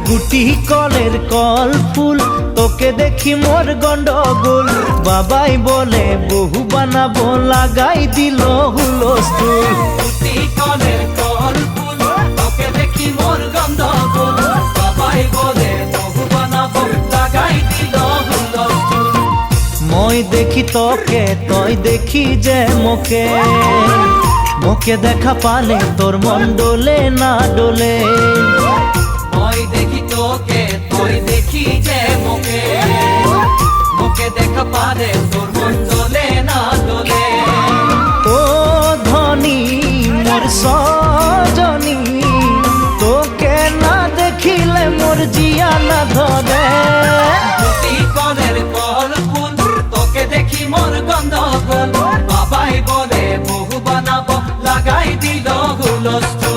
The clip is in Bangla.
গুটি কলের কল ফুল, তোকে দেখি মোর গন্ডগোল। বাবাই বলে বহু বানাবো, লাগাই দিল হুলস্থুল। গুটি কলের কল ফুল, তোকে দেখি মোর গন্ডগোল। বাবাই বলে বহু বানাবো, লাগাই দিল হুলস্থুল। মই দেখি তোকে, তই দেখি যে মোকে, মোকে দেখা পালে তোর মন ডোলে না ডোলে। মই দেখি তোকে, তুই দেখি যে মোকে, মোকে দেখা পারে তোর মন দোলে না দোলে। ও ধনী মোর সজনী, তোকে না দেখিলে মোর জিয়া না ধরে। গুটি কলের কল ফুল, তোকে দেখি মোর গন্ডগোল। বাবাই বলে বহু বানাবো, লাগাই দিল হুলস্থুল।